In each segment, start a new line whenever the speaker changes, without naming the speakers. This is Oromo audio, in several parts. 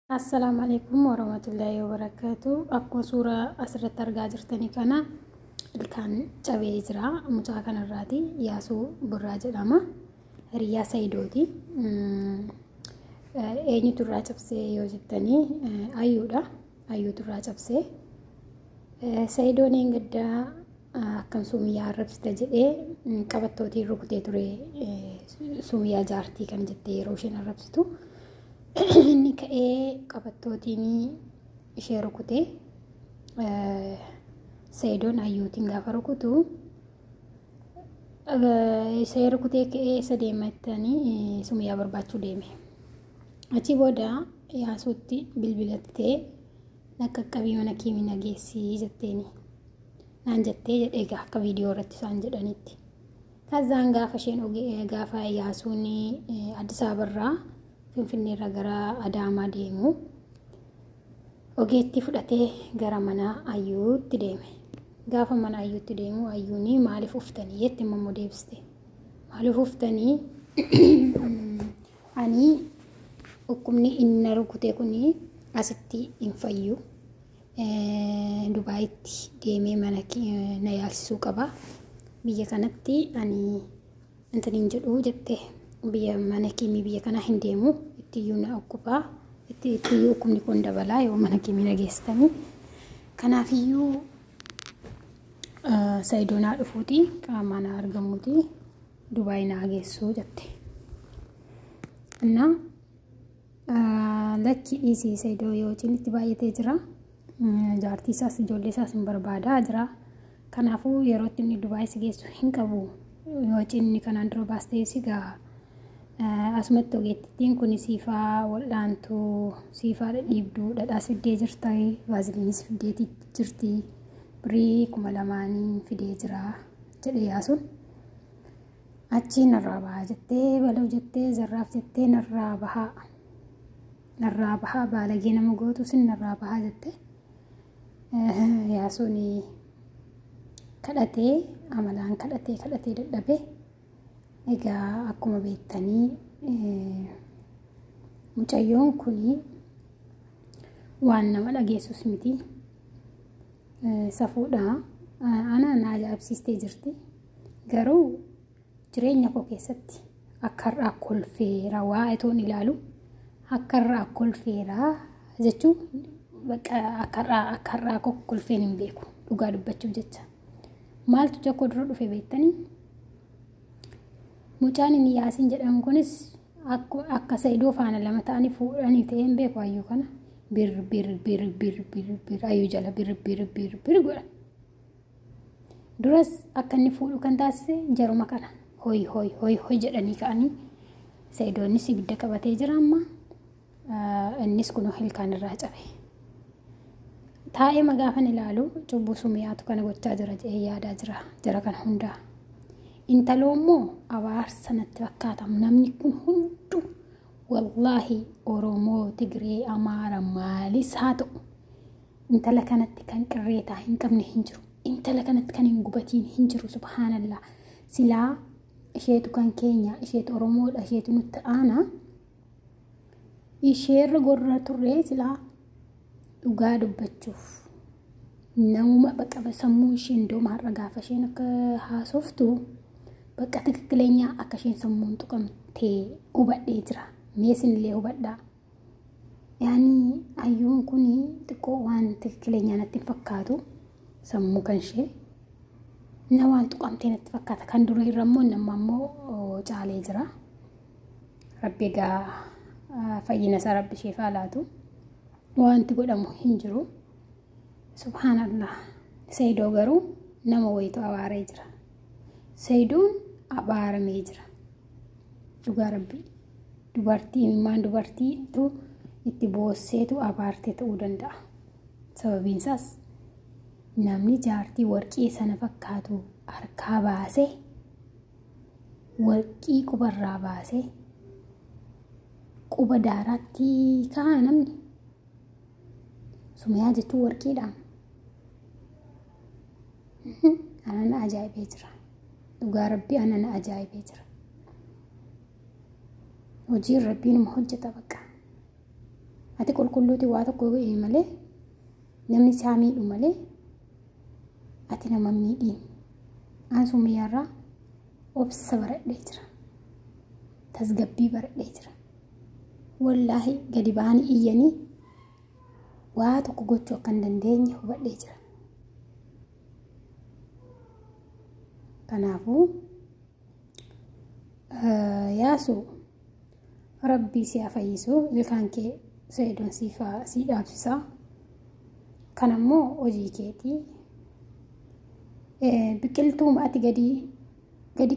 Assalamualaikum warahmatullahi wabarakatuh. Akkuma suuraa asirratti argaa jirtanii kana ilkaan cabee jira. Mucaa kanarraati Yaasuu Birraa jedhama. Hiriyaa Sayidooti. Eenyutu irraa cabsee yoo jettanii Ayyuudha. Ayyuutu irraa cabsee. Sayidoon gaddaa akkam Sumiyyaa arrabsite jedhee qabattootiin rukutee ture. Sumiyyaa jaartii kan jettee yeroo isheen arrabsitu. Inni ka'ee qabattootiin ishee rukutee Sayidoon Ayyuutiin gaafa rukutu ishee rukutee ka'ee isa deemattanii Sumiyyaa barbaachuu deeme. Achi booda Yaasuutti bilbilattee qaqqabii mana kiimii nageessii jetteeni naan jettee jedhee akka viidiyoo irratti isaan jedhanitti. Kazaan gaafa isheen gaafa Yaasuun Addis Ababarraa Finfinnee irraa gara Adaamaa deemu ogeetti fudhatee gara mana Ayyuutti deeme. Gaafa mana Ayyuutti deemu Ayyuun maaliif uftanii jetti immoo deebiste. Maaliif uftanii ani dhukkubni inni rukutee kuni asitti hin fayyu. Dubaayitti deemee mana na yaalsisuu qaba. Biyya kanatti ani intaniin jedhu jettee. Biyya mana kiimii biyya kana hin deemu ittiyyuu na dhukkubaa ittiyyuu dhukkubni kun dabalaa yoo mana kiimii nageessitanii kanaafiyyuu Sayidoon dhufuuti qaamaan argamuuti Dubaay na geessuu jette. Innaa lakki dhiisii Sayidoo yoo cinitti baay'atee jira. Jaartii isaas ijoollee isaas hin barbaadaa jira. Kanaafuu yeroo inni Dubaay si geessu hin qabu. Yoo cinni kanaan dura baastee sigaa asumatti ogeettittiin kun siifaa wal'aantuu siifaa dhiibduu dhadhaas fiddee jirti vaaziliinis fiddee jirti birii 2000 fidee jira jedhe Yaasuun. Achi narraa bahaa jettee baluu jettee zarraaf jettee narraa bahaa baalagee nama gootu sin narraa bahaa jettee Yaasuun kadhatee amalaan kadhatee dadhabee. Egaa akkuma beektanii mucayyoon kuni waan nama dhageessus miti. Safuudha ana na ajaa'ibsiistee jirti. Garuu jireenya koo keessatti akka irraa kolfeera waa itoon ilaalu akka irraa kolfeera jechuun akka irraa kolfeen hin beeku dhugaa dubbachuuf jecha. Maaltu tokko dura dhufe beektanii? Mucaan inni Yaasiin jedhamu kunis akka Sayidoo faana lama ta'anii fuudhanii ta'een beeku Ayyuu kana bir Ayyuu jala bir godhan. Duras akka inni fuudhu kan taasise jaruma kana hoy jedhanii ka'anii Sayidoonis ibidda qabatee jira amma innis kunoo ilkaan irraa cabe. Taa'ee magaafan ilaalu cubbuu Sumiyyaatu kana gochaa jira jedhee yaadaa jira jara kana hundaa. Intaloomoo abaarsa natti fakkaatamu namni kun hundu wallaahi Oromoo Tigree Amaara maalis haa ta'u intala kanatti kan qirreetaa hin qabne hin jiru. Intala kanatti kan hin gubatiin hin jiru subhaanallah. Silaa isheetu kan keenya isheetu Oromoodha isheetu nutti aana isheerra gorra turree silaa dhugaa dubbachuuf namuma bakka sammuu isheen doomaarra gaafa isheen akka haasoftu bakka tikkileenya akka isheen sammuun tuqamtee hubadhee jira. Meesinillee hubadhaa. Yaani Ayyuun kun xiqqoo waan tikkileenya natti fakkaatu sammuu kan ishee na waan tuqamtee natti fakkaata. Kan dura irra immoo nama immoo caalee jira. Rabbi egaa fayyina isaa Rabbi isheef haa laatu. Wanti godhamu hin jiru. Subhaanallah. Sayidoo garuu nama wayitu abaaree jira. Sayidoon abaaramee jira. Dhugaa Rabbi. Dubartiitu itti boosseetu abaartee ta'uu danda'a. Sababiin isaas namni jaartii warqii sana fakkaatu harkaa baasee warqii qubarraa baasee quba daaraatti kaa'aa namni. Sumiyyaa jechuun warqiidhaan. Ana ajaa'ibee jira. Dhugaa Rabbi ana ajaa'ibee jira. Hojii Rabbiin hojjeta bakka. ati qulqulluuti waa tokko malee namni isaa miidhu malee ati nama miidhiin an Sumayyaarraa obsa baradhee jira tasgabbii baradhee jira wallaahi gadi ba'anii iyyanii waa tokko gochuu akka hin dandeenye hubadhee jira. Kanaafuu yaasu rabbii si fayyisu ilkaan kee seedoon si dhaabsisaa kanammoo hojii keetii biqiltuu ati gadi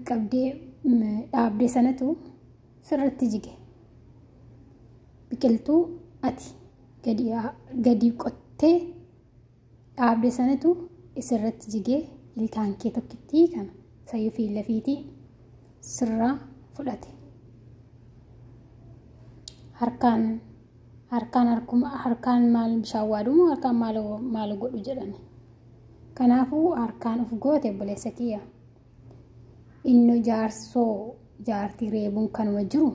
qabdee dhaabdee sanatu sirratti jige biqiltuu ati gadi qottee dhaabdee sanatu isirratti jigee ilkaan kee tokkittii kana sayyuu fi lafiitii sirraa fudhate harkaan maal bishaan waadumu harkaan maal godhu jedhani. Kanaafuu harkaan of goote obboleessa kiyya inni jaartii reebuun kanuma jiru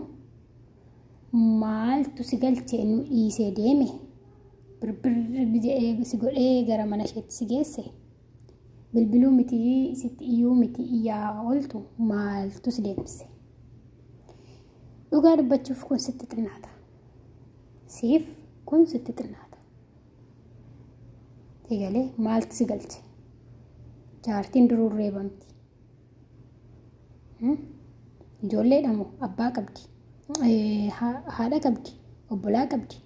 maaltu si galchee nu dhiisee deeme birbirri si godhee gara mana isheetti si geesse bilbiluu miti sitti iyyuu miti iyyaa ooltu maaltu si deemse. Dhugaa dubbachuuf kun sitti xinnaata siif kun sitti xinnaata egalee maaltu si galche jaartiin duruu reebamti ijoollee dhamu abbaa qabdi haadha qabdi obbolaa qabdi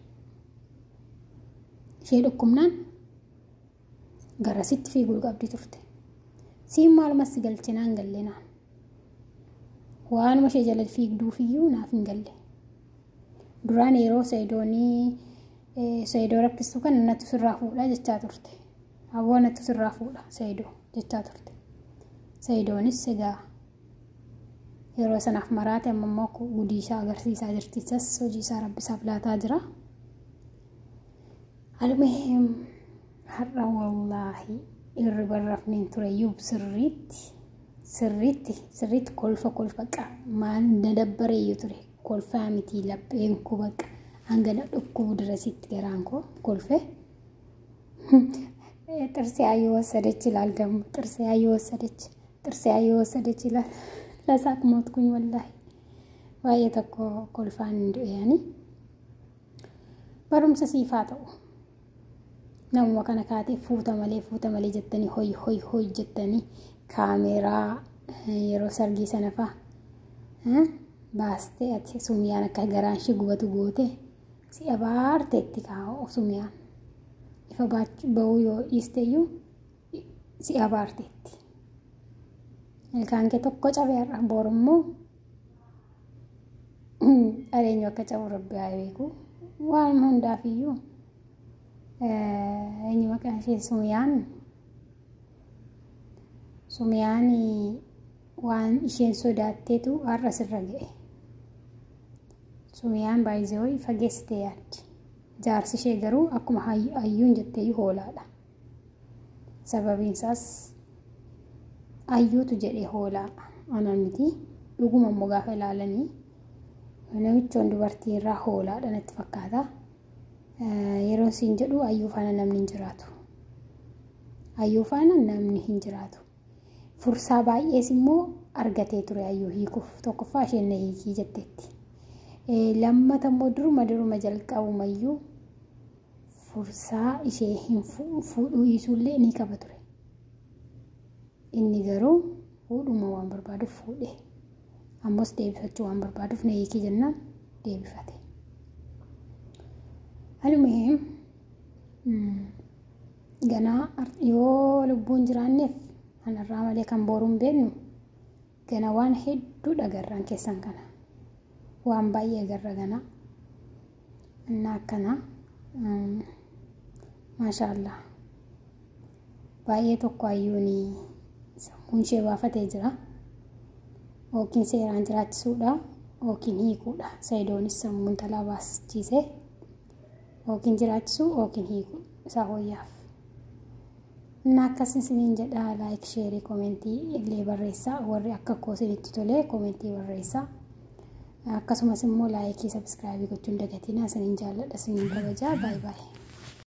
ishee dhukkubnaan garasitti fiiguu qabdi turte siin maaluma si galche naan galle naan waanuma ishee jala fiigduufiyyuu naaf hin galle duraan yeroo Saayidoo rakkistu kan natti sirraa fuudha jechaa turte hawwa natti sirraa fuudha Saayidoo jechaa turte Saayidoonis egaa yeroo sanaaf maraate ammoo gudiisaa agarsiisaa jirtisas hojii isaa rabbisaaf laataa jira. Almuhim har'a wallaahi irri barrafneen tureyyuu sirriitti kolfa maan nadabbareeyyuu ture kolfaa miti lapheen koo baqa hangana dhukkubu dirasitti garaan koo kolfe ጥርሴ ወሰደች ይላል ደግሞ ጥርሴ ወሰደች ይላል ለሳቅ ሞትኩኝ ወላሂ ዋየተኮ ኮልፋን እንደያኒ በሩም ሲፋተው ነው ወከነካቴ ፉታ መሌ ጀተኒ ሆይ ጀተኒ ካሜራ የሮ ሰርጊ ሰነፋ ባስቴ አቲ ሱሚያና ከገራንሽ ጉበቱ ጎቴ ሲአባርቴ ትካው ሱሚያን ይፈባች በውዮ ይስተዩ ሲአባርቴት elkaanke tokko cabeerra borummoo areenyo akka cabu rabbi haa beeku waan hundaafiyyuu eenyu maqaan ishee Sumiyaan waan isheen sodaatteetu har'a sirra ga'e. Sumiyaan baay'isee fageessitee yaaddi jaarsi ishee garuu akkuma hayyuun jetteeyyuu hoolaadha sababiin isaas ayyuutu jedhee hoolaa anan miti dhuguma immoo gaafa ilaalanii namichoon dubartii irraa hoolaadha natti fakkaata yeroo siin jedhu ayyuu faana namni hin jiraatu fursaa baay'ees immoo argatee ture ayyuu hiikuuf tokkoffaa isheen na hiikii jetteetti lammata immoo duruma jalqabumayyuu fursaa ishee hin fuudhuu isuullee ni qaba ture. Inni garuu fuudhuma waan barbaaduuf fuudhe ammas deebifachuu waan barbaaduuf na hiikii jennaan deebifate. Almuhim ganaa yoo lubbuun jiraanneef anarraa malee kan boruun beeknu gana waan hedduu dhagarraan keessan kana waan baay'ee agarra gana innaa akkana maashaallah baay'ee tokko ayyuunii sammuun ishee baafatee jira yookiin seeraan jiraachisuudha yookiin hiikuudha Saayidoonis sammuun talaa baasichiisee yookiin jiraachisuu yookiin hiikuu isaa hooyyaaf innaa akkas isiniin jedhaa laayik sheerii koomentii illee barreessaa warri akka koosinitti tolee koomentii barreessaa akkasumas immoo laayikii, sabskiraaybii gochuun dagatinaa isiniin jaalladha, isiniin kabaja. Baay baay.